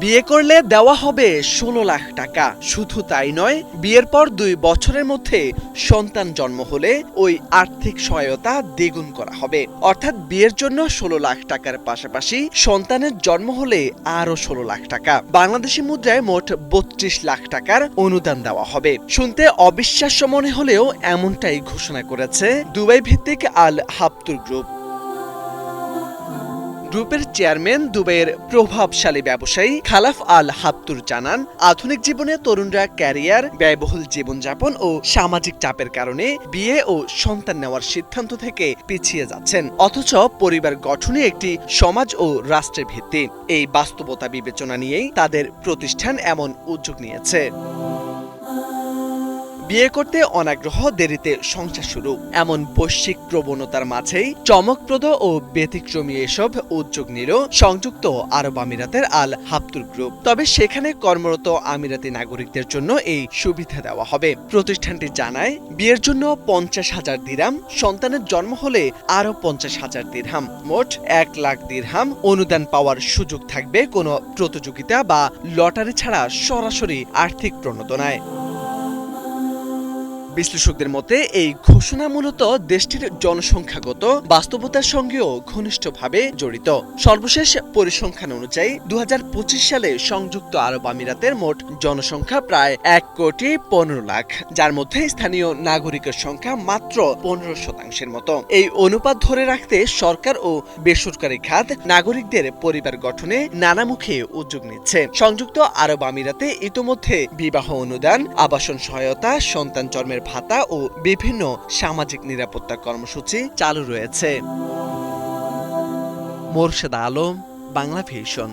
বিয়ে করলে দেওয়া হবে ১৬ লাখ টাকা। শুধু তাই নয়, বিয়ের পর ২ বছরের মধ্যে সন্তান জন্ম হলে ওই আর্থিক সহায়তা দ্বিগুণ করা হবে। অর্থাৎ বিয়ের জন্য ১৬ লাখ টাকার পাশাপাশি সন্তানের জন্ম হলে আরও ১৬ লাখ টাকা। বাংলাদেশি মুদ্রায় মোট ৩২ লাখ টাকার অনুদান দেওয়া হবে। শুনতে অবিশ্বাস্য মনে হলেও এমনটাই ঘোষণা করেছে দুবাই ভিত্তিক আল হাবতুর গ্রুপ। গ্রুপের চেয়ারম্যান দুবাইয়ের প্রভাবশালী ব্যবসায়ী খালাফ আল হাবতুর জানান, আধুনিক জীবনে তরুণরা ক্যারিয়ার, ব্যয়বহুল জীবনযাপন ও সামাজিক চাপের কারণে বিয়ে ও সন্তান নেওয়ার সিদ্ধান্ত থেকে পিছিয়ে যাচ্ছেন। অথচ পরিবার গঠনে একটি সমাজ ও রাষ্ট্রের ভিত্তি। এই বাস্তবতা বিবেচনা নিয়েই তাদের প্রতিষ্ঠান এমন উদ্যোগ নিয়েছে। বিয়ে করতে অনাগ্রহ, দেরিতে সংসার শুরু, এমন বৈশ্বিক প্রবণতার মাঝেই চমকপ্রদ ও ব্যতিক্রমী এসব উদ্যোগ নিল সংযুক্ত আরব আমিরাতের আল হাবতুর গ্রুপ। তবে সেখানে কর্মরত আমিরাতি নাগরিকদের জন্য এই সুবিধা দেওয়া হবে। প্রতিষ্ঠানটি জানায়, বিয়ের জন্য ৫০,০০০ দিরহাম, সন্তানের জন্ম হলে আরও ৫০,০০০ দিরহাম, মোট ১ লাখ দিরহাম অনুদান পাওয়ার সুযোগ থাকবে কোনো প্রতিযোগিতা বা লটারি ছাড়া সরাসরি আর্থিক প্রণোদনায়। বিশ্লেষকদের মতে এই ঘোষণা মূলত দেশটির জনসংখ্যাগত বাস্তবতার সঙ্গেও ঘনিষ্ঠভাবে জড়িত। সর্বশেষ পরিসংখ্যান অনুযায়ী ২০২৫ সালে সংযুক্ত আরব আমিরাতের মোট জনসংখ্যা প্রায় ১,১৫,০০,০০০, যার মধ্যে স্থানীয় নাগরিকের সংখ্যা মাত্র ১৫% মতো। এই অনুপাত ধরে রাখতে সরকার ও বেসরকারি খাত নাগরিকদের পরিবার গঠনে নানামুখী উদ্যোগ নিচ্ছে। সংযুক্ত আরব আমিরাতে ইতোমধ্যে বিবাহ অনুদান, আবাসন সহায়তা, সন্তান জন্মের ভাতা ও বিভিন্ন সামাজিক নিরাপত্তা কর্মসূচি চালু রয়েছে। মোরশেদ আলম, বাংলা ভিশন।